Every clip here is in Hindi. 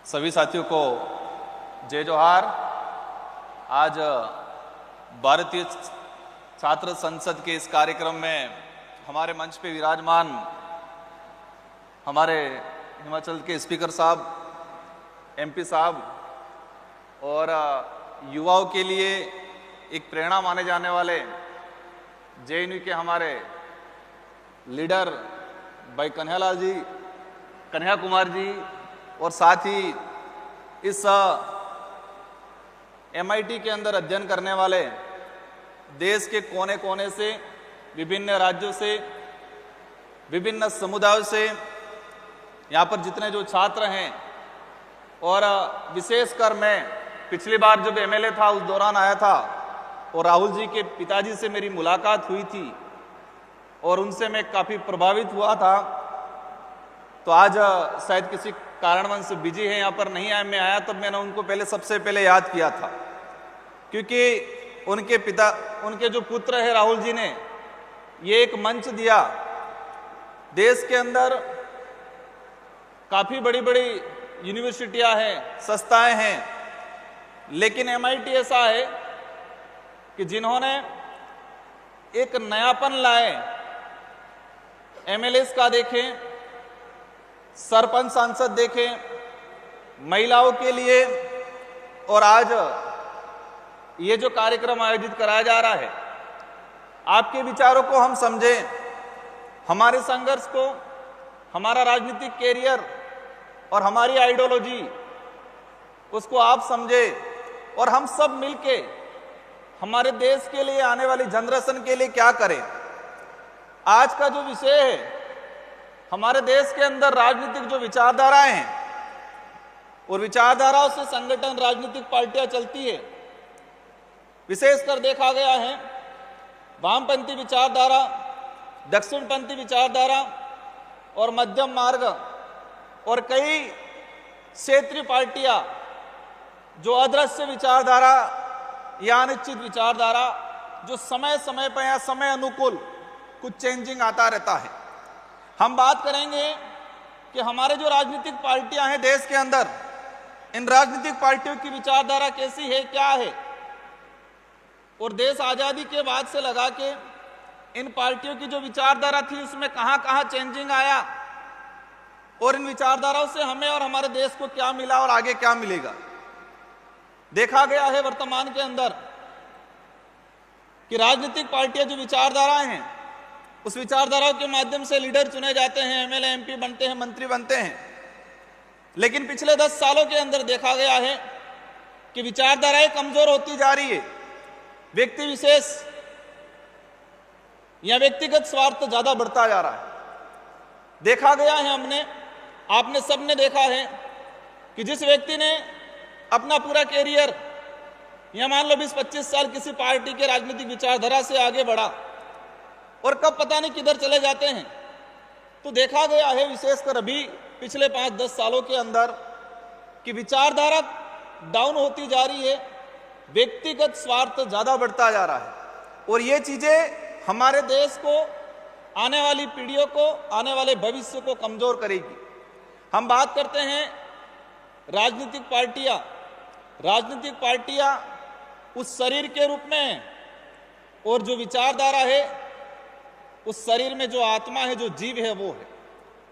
सभी साथियों को जय जोहार। आज भारतीय छात्र संसद के इस कार्यक्रम में हमारे मंच पे विराजमान हमारे हिमाचल के स्पीकर साहब, एमपी साहब और युवाओं के लिए एक प्रेरणा माने जाने वाले जेएनयू के हमारे लीडर भाई कन्हैयालाल जी, कन्हैया कुमार जी और साथ ही इस एमआईटी के अंदर अध्ययन करने वाले देश के कोने कोने से, विभिन्न राज्यों से, विभिन्न समुदायों से यहाँ पर जितने जो छात्र हैं, और विशेषकर मैं पिछली बार जब एमएलए था उस दौरान आया था और राहुल जी के पिताजी से मेरी मुलाकात हुई थी और उनसे मैं काफ़ी प्रभावित हुआ था। तो आज शायद किसी कारणवश बिजी है, यहाँ पर नहीं आया, मैं आया तब मैंने उनको सबसे पहले याद किया था, क्योंकि उनके जो पुत्र है राहुल जी ने ये एक मंच दिया। देश के अंदर काफ़ी बड़ी बड़ी यूनिवर्सिटियां हैं, संस्थाएं हैं, लेकिन एमआईटी ऐसा है कि जिन्होंने एक नयापन लाए, एमएलएस का देखें, सरपंच सांसद देखें, महिलाओं के लिए, और आज ये जो कार्यक्रम आयोजित कराया जा रहा है, आपके विचारों को हम समझें, हमारे संघर्ष को, हमारा राजनीतिक कैरियर और हमारी आइडियोलॉजी उसको आप समझें और हम सब मिलके हमारे देश के लिए, आने वाली जनरेशन के लिए क्या करें। आज का जो विषय है, हमारे देश के अंदर राजनीतिक जो विचारधाराएं हैं और विचारधाराओं से संगठन, राजनीतिक पार्टियां चलती है। विशेषकर देखा गया है वामपंथी विचारधारा, दक्षिणपंथी विचारधारा और मध्यम मार्ग, और कई क्षेत्रीय पार्टियां जो अदृश्य विचारधारा या अनिश्चित विचारधारा, जो समय समय पर या समय अनुकूल कुछ चेंजिंग आता रहता है। हम बात करेंगे कि हमारे जो राजनीतिक पार्टियां हैं देश के अंदर, इन राजनीतिक पार्टियों की विचारधारा कैसी है, क्या है, और देश आजादी के बाद से लगा के इन पार्टियों की जो विचारधारा थी उसमें कहां कहां चेंजिंग आया, और इन विचारधाराओं से हमें और हमारे देश को क्या मिला और आगे क्या मिलेगा। देखा गया है वर्तमान के अंदर कि राजनीतिक पार्टियां जो विचारधाराएं हैं, उस विचारधाराओं के माध्यम से लीडर चुने जाते हैं, एमएलए एमपी बनते हैं, मंत्री बनते हैं, लेकिन पिछले 10 सालों के अंदर देखा गया है कि विचारधाराएं कमजोर होती जा रही है। व्यक्ति विशेष या व्यक्तिगत स्वार्थ ज्यादा बढ़ता जा रहा है। देखा गया है, आपने सबने देखा है कि जिस व्यक्ति ने अपना पूरा कैरियर या मान लो 20-25 साल किसी पार्टी के राजनीतिक विचारधारा से आगे बढ़ा और कब पता नहीं किधर चले जाते हैं, तो देखा गया है विशेषकर अभी पिछले 5-10 सालों के अंदर कि विचारधारा डाउन होती जा रही है, व्यक्तिगत स्वार्थ ज्यादा बढ़ता जा रहा है, और ये चीजें हमारे देश को, आने वाली पीढ़ियों को, आने वाले भविष्य को कमजोर करेगी। हम बात करते हैं राजनीतिक पार्टियां उस शरीर के रूप में हैं, और जो विचारधारा है उस शरीर में जो आत्मा है, जो जीव है, वो है।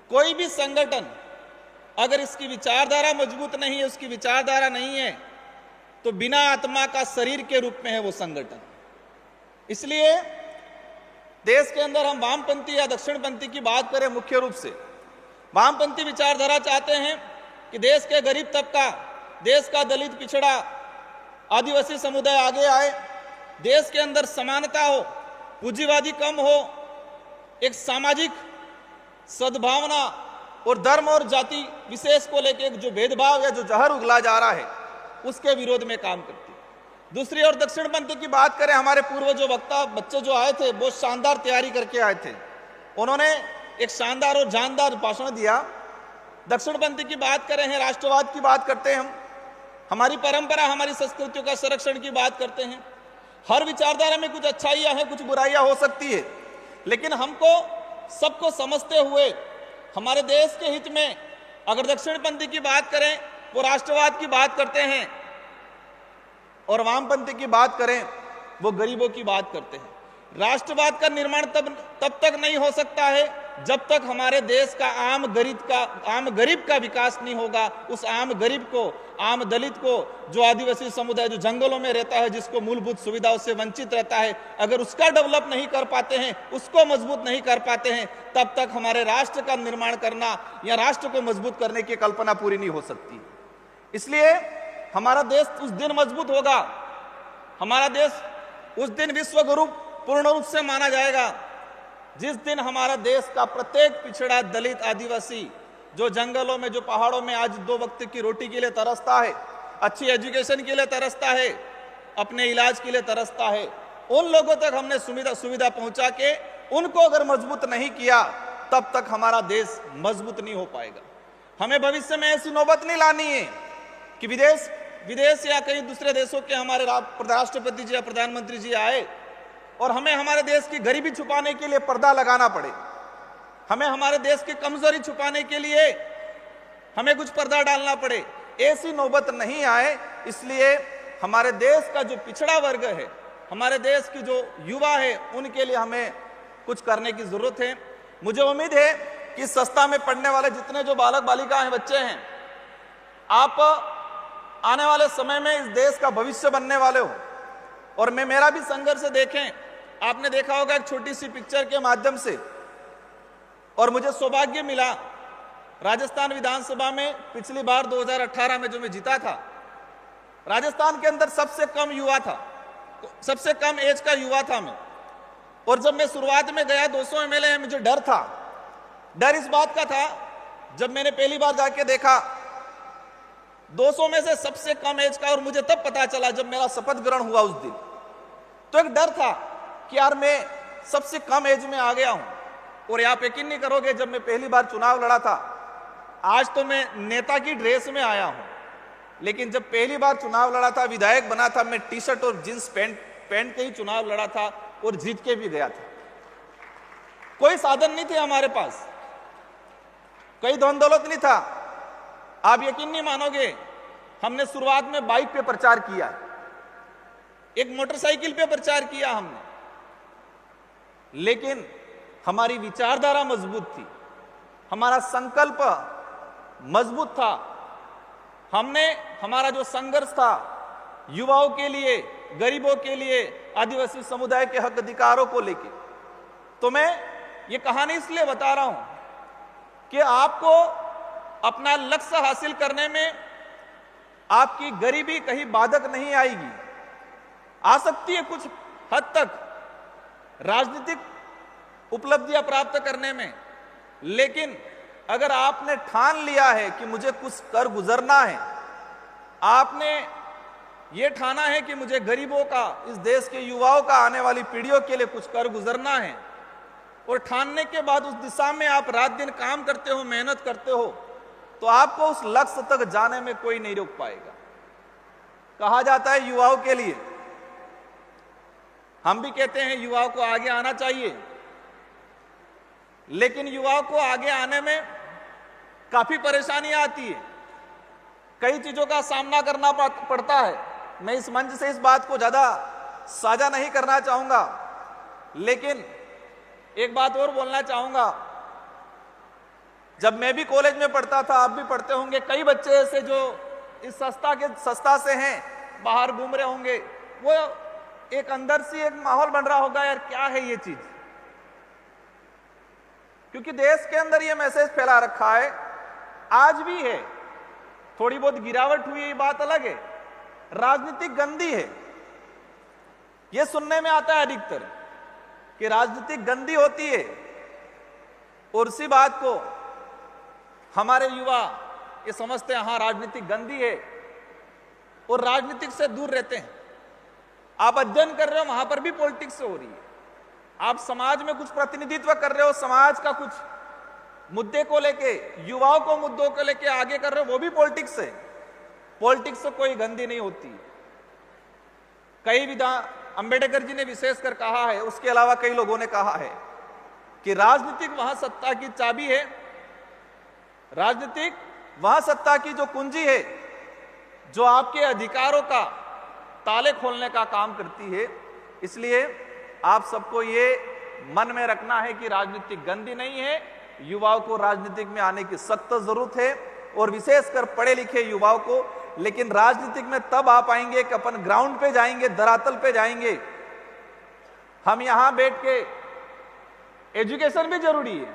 कोई भी संगठन अगर इसकी विचारधारा मजबूत नहीं है, उसकी विचारधारा नहीं है, तो बिना आत्मा का शरीर के रूप में है वो संगठन। इसलिए देश के अंदर हम वामपंथी या दक्षिणपंथी की बात करें, मुख्य रूप से वामपंथी विचारधारा चाहते हैं कि देश के गरीब तबका, देश का दलित, पिछड़ा, आदिवासी समुदाय आगे आए, देश के अंदर समानता हो, पूंजीवादी कम हो, एक सामाजिक सद्भावना और धर्म और जाति विशेष को लेकर एक जो भेदभाव या जो जहर उगला जा रहा है, उसके विरोध में काम करती है। दूसरी ओर दक्षिणपंथी की बात करें, हमारे पूर्व जो वक्ता बच्चे जो आए थे, बहुत शानदार तैयारी करके आए थे, उन्होंने एक शानदार और जानदार भाषण दिया। दक्षिणपंथी की बात करें हैं, राष्ट्रवाद की बात करते हैं, हम हमारी परंपरा, हमारी संस्कृतियों का संरक्षण की बात करते हैं। हर विचारधारा में कुछ अच्छाइयां हैं, कुछ बुराइयां हो सकती है, लेकिन हमको सबको समझते हुए हमारे देश के हित में अगर दक्षिणपंथी की बात करें वो राष्ट्रवाद की बात करते हैं, और वामपंथी की बात करें वो गरीबों की बात करते हैं। राष्ट्रवाद का निर्माण तब तक नहीं हो सकता है जब तक हमारे देश का आम गरीब का विकास नहीं होगा। उस आम गरीब को, आम दलित को, जो आदिवासी समुदाय जो जंगलों में रहता है, जिसको मूलभूत सुविधाओं से वंचित रहता है, अगर उसका डेवलप नहीं कर पाते हैं, उसको मजबूत नहीं कर पाते हैं, तब तक हमारे राष्ट्र का निर्माण करना या राष्ट्र को मजबूत करने की कल्पना पूरी नहीं हो सकती। इसलिए हमारा देश उस दिन मजबूत होगा, हमारा देश उस दिन विश्व गुरु पूर्ण रूप से माना जाएगा, जिस दिन हमारा देश का प्रत्येक पिछड़ा दलित आदिवासी जो जंगलों में, जो पहाड़ों में आज 2 वक्त की रोटी के लिए तरसता है, अच्छी एजुकेशन के लिए तरसता है, अपने इलाज के लिए तरसता है, उन लोगों तक हमने सुविधा पहुंचा के उनको अगर मजबूत नहीं किया, तब तक हमारा देश मजबूत नहीं हो पाएगा। हमें भविष्य में ऐसी नौबत नहीं लानी है कि विदेश या कई दूसरे देशों के हमारे राष्ट्रपति जी या प्रधानमंत्री जी आए और हमें हमारे देश की गरीबी छुपाने के लिए पर्दा लगाना पड़े, हमें हमारे देश की कमजोरी छुपाने के लिए हमें कुछ पर्दा डालना पड़े। ऐसी नौबत नहीं आए, इसलिए हमारे देश का जो पिछड़ा वर्ग है, हमारे देश की जो युवा है, उनके लिए हमें कुछ करने की जरूरत है। मुझे उम्मीद है कि संस्था में पढ़ने वाले जितने जो बालक बालिकाएं, बच्चे हैं, आप आने वाले समय में इस देश का भविष्य बनने वाले हो। और मेरा भी संघर्ष देखें, आपने देखा होगा एक छोटी सी पिक्चर के माध्यम से, और मुझे सौभाग्य मिला राजस्थान विधानसभा में पिछली बार 2018 में जो मैं जीता था, राजस्थान के अंदर सबसे कम युवा था, सबसे कम एज का युवा था मैं। और जब मैं शुरुआत में गया 200 एमएलए, मुझे डर था। डर इस बात का था, जब मैंने पहली बार जाके देखा 200 में से सबसे कम एज का, और मुझे तब पता चला जब मेरा शपथ ग्रहण हुआ उस दिन, तो एक डर था कि यार मैं सबसे कम एज में आ गया हूं। और आप यकीन नहीं करोगे, जब मैं पहली बार चुनाव लड़ा था, आज तो मैं नेता की ड्रेस में आया हूं, लेकिन जब पहली बार चुनाव लड़ा था, विधायक बना था, मैं टी शर्ट और जींस पैंट के ही चुनाव लड़ा था और जीत के भी गया था। कोई साधन नहीं थे हमारे पास, कोई धन दौलत नहीं था। आप यकीन नहीं मानोगे, हमने शुरुआत में बाइक पे प्रचार किया, एक मोटरसाइकिल पे प्रचार किया हमने, लेकिन हमारी विचारधारा मजबूत थी, हमारा संकल्प मजबूत था। हमने हमारा जो संघर्ष था युवाओं के लिए, गरीबों के लिए, आदिवासी समुदाय के हक अधिकारों को लेके, तो मैं ये कहानी इसलिए बता रहा हूं कि आपको अपना लक्ष्य हासिल करने में आपकी गरीबी कहीं बाधक नहीं आएगी। आ सकती है कुछ हद तक राजनीतिक उपलब्धियां प्राप्त करने में, लेकिन अगर आपने ठान लिया है कि मुझे कुछ कर गुजरना है, आपने ये ठाना है कि मुझे गरीबों का, इस देश के युवाओं का, आने वाली पीढ़ियों के लिए कुछ कर गुजरना है, और ठानने के बाद उस दिशा में आप रात दिन काम करते हो, मेहनत करते हो, तो आपको उस लक्ष्य तक जाने में कोई नहीं रोक पाएगा। कहा जाता है युवाओं के लिए, हम भी कहते हैं युवाओं को आगे आना चाहिए, लेकिन युवाओं को आगे आने में काफी परेशानियां आती है, कई चीजों का सामना करना पड़ता है। मैं इस मंच से इस बात को ज्यादा साझा नहीं करना चाहूंगा, लेकिन एक बात और बोलना चाहूंगा। जब मैं भी कॉलेज में पढ़ता था, आप भी पढ़ते होंगे, कई बच्चे ऐसे जो इस संस्था से हैं, बाहर घूम रहे होंगे, वो एक अंदर से एक माहौल बन रहा होगा, यार क्या है ये चीज, क्योंकि देश के अंदर ये मैसेज फैला रखा है, आज भी है, थोड़ी बहुत गिरावट हुई है बात अलग है, राजनीतिक गंदी है, ये सुनने में आता है अधिकतर कि राजनीतिक गंदी होती है, और उसी बात को हमारे युवा ये समझते हैं, हाँ राजनीतिक गंदी है, और राजनीतिक से दूर रहते हैं। आप अध्ययन कर रहे हो, वहां पर भी पॉलिटिक्स हो रही है, आप समाज में कुछ प्रतिनिधित्व कर रहे हो, समाज का कुछ मुद्दे को लेके, युवाओं को मुद्दों को लेके आगे कर रहे हो, वो भी पॉलिटिक्स है। पॉलिटिक्स से कोई गंदी नहीं होती। कई अंबेडकर जी ने विशेषकर कहा है, उसके अलावा कई लोगों ने कहा है कि राजनीतिक वहां सत्ता की चाबी है, राजनीतिक वह सत्ता की जो कुंजी है, जो आपके अधिकारों का ताले खोलने का काम करती है। इसलिए आप सबको ये मन में रखना है कि राजनीतिक गंदी नहीं है, युवाओं को राजनीतिक में आने की सख्त जरूरत है, और विशेषकर पढ़े लिखे युवाओं को। लेकिन राजनीतिक में तब आ पाएंगे कि अपन ग्राउंड पे जाएंगे, धरातल पे जाएंगे। हम यहां बैठ के, एजुकेशन भी जरूरी है,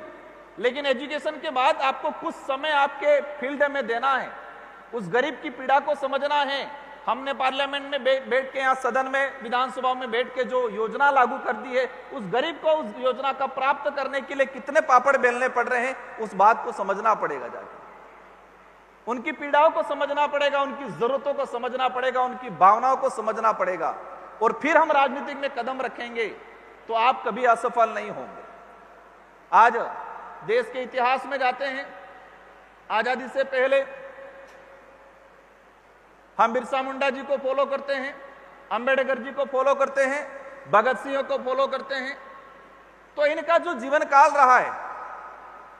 लेकिन एजुकेशन के बाद आपको कुछ समय आपके फील्ड में देना है, उस गरीब की पीड़ा को समझना है। हमने पार्लियामेंट में बैठ के, यहाँ सदन में, विधानसभा में बैठ के जो योजना लागू कर दी है, उस गरीब को उस योजना का प्राप्त करने के लिए कितने पापड़ बेलने पड़ रहे हैं, उस बात को समझना पड़ेगा। जाके उनकी पीड़ाओं को समझना पड़ेगा, उनकी जरूरतों को समझना पड़ेगा, उनकी भावनाओं को समझना पड़ेगा, और फिर हम राजनीतिक में कदम रखेंगे तो आप कभी असफल नहीं होंगे। आज देश के इतिहास में जाते हैं, आजादी से पहले हम बिरसा मुंडा जी को फॉलो करते हैं, अंबेडकर जी को फॉलो करते हैं, भगत सिंह को फॉलो करते हैं। तो इनका जो जीवन काल रहा है,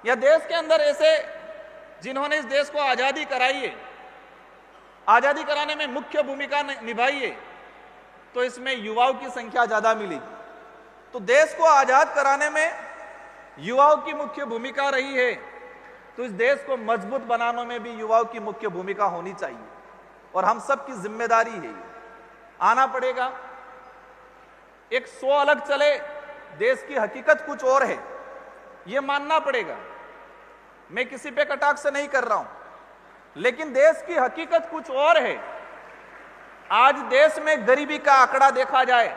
या देश के अंदर ऐसे जिन्होंने इस देश को आजादी कराई है, आजादी कराने में मुख्य भूमिका निभाई है, तो इसमें युवाओं की संख्या ज्यादा मिलेगी। तो देश को आजाद कराने में युवाओं की मुख्य भूमिका रही है, तो इस देश को मजबूत बनाने में भी युवाओं की मुख्य भूमिका होनी चाहिए, और हम सब की जिम्मेदारी है। आना पड़ेगा। एक 100 अलग चले, देश की हकीकत कुछ और है, यह मानना पड़ेगा। मैं किसी पे कटाक्ष नहीं कर रहा हूं, लेकिन देश की हकीकत कुछ और है। आज देश में गरीबी का आंकड़ा देखा जाए,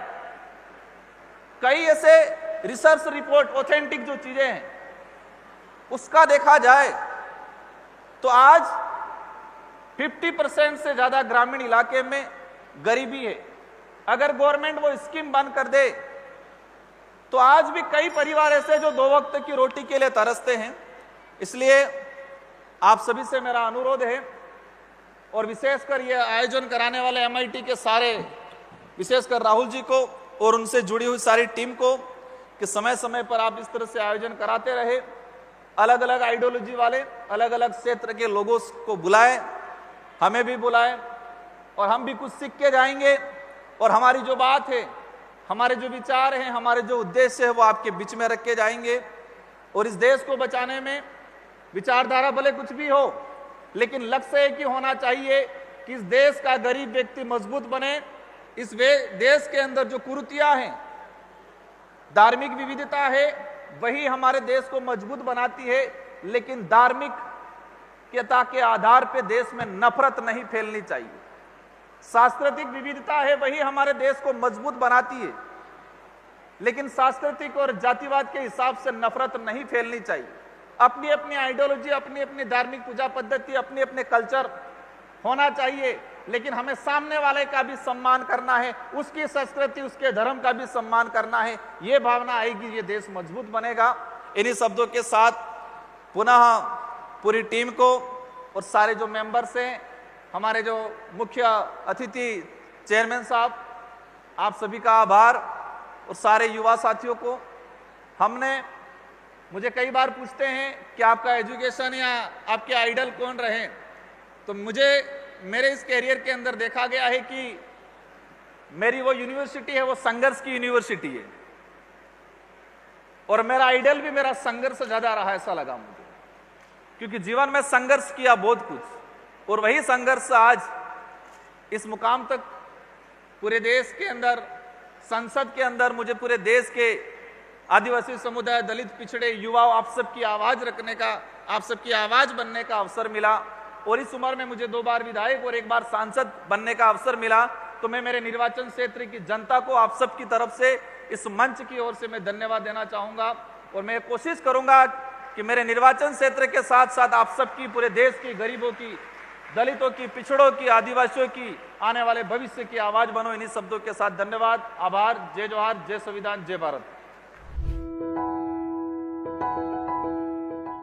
कई ऐसे रिसर्च रिपोर्ट, ऑथेंटिक जो चीजें हैं, उसका देखा जाए तो आज 50% से ज्यादा ग्रामीण इलाके में गरीबी है। अगर गवर्नमेंट वो स्कीम बंद कर दे तो आज भी कई परिवार ऐसे जो 2 वक्त की रोटी के लिए तरसते हैं। इसलिए आप सभी से मेरा अनुरोध है, और विशेषकर ये आयोजन कराने वाले MIT के सारे, विशेषकर राहुल जी को और उनसे जुड़ी हुई सारी टीम को, कि समय समय पर आप इस तरह से आयोजन कराते रहे। अलग अलग आइडियोलॉजी वाले, अलग अलग क्षेत्र के लोगों को बुलाएं, हमें भी बुलाएं, और हम भी कुछ सीख के जाएंगे। और हमारी जो बात है, हमारे जो विचार हैं, हमारे जो उद्देश्य है, वो आपके बीच में रख के जाएंगे। और इस देश को बचाने में विचारधारा भले कुछ भी हो, लेकिन लक्ष्य एक ही होना चाहिए कि इस देश का गरीब व्यक्ति मजबूत बने। इस देश के अंदर जो कुरीतियां हैं, धार्मिक विविधता है, वही हमारे देश को मजबूत बनाती है। लेकिन धार्मिकता के आधार पे देश में नफरत नहीं फैलनी चाहिए। सांस्कृतिक विविधता है, वही हमारे देश को मजबूत बनाती है, लेकिन सांस्कृतिक और जातिवाद के हिसाब से नफरत नहीं फैलनी चाहिए। अपनी अपनी आइडियोलॉजी, अपनी अपनी धार्मिक पूजा पद्धति, अपने अपने कल्चर होना चाहिए, लेकिन हमें सामने वाले का भी सम्मान करना है, उसकी संस्कृति, उसके धर्म का भी सम्मान करना है। ये भावना आएगी, ये देश मजबूत बनेगा। इन्हीं शब्दों के साथ पुनः पूरी टीम को और सारे जो मेंबर्स हैं, हमारे जो मुख्य अतिथि चेयरमैन साहब, आप सभी का आभार, और सारे युवा साथियों को। मुझे कई बार पूछते हैं कि आपका एजुकेशन या आपके आइडल कौन रहे, तो मेरे इस कैरियर के अंदर देखा गया है कि मेरी वो यूनिवर्सिटी है, वो संघर्ष की यूनिवर्सिटी है, और मेरा आइडल भी मेरा संघर्ष ज्यादा रहा, ऐसा लगा मुझे, क्योंकि जीवन में संघर्ष किया बहुत कुछ, और वही संघर्ष आज इस मुकाम तक पूरे देश के अंदर, संसद के अंदर, मुझे पूरे देश के आदिवासी समुदाय, दलित, पिछड़े युवाओं, आप सबकी आवाज रखने का, आप सबकी आवाज बनने का अवसर मिला। और इस उम्र में मुझे 2 बार विधायक और 1 बार सांसद बनने का अवसर मिला। तो मैं मेरे निर्वाचन क्षेत्र की जनता को, आप सबकी तरफ से, इस मंच की ओर से मैं धन्यवाद देना चाहूंगा। और मैं कोशिश करूंगा कि मेरे निर्वाचन क्षेत्र के साथ साथ आप सबकी, पूरे देश की गरीबों की, दलितों की, पिछड़ों की, आदिवासियों की, आने वाले भविष्य की आवाज बनो। इन्हीं शब्दों के साथ धन्यवाद, आभार। जय जोहार, जय संविधान, जय भारत।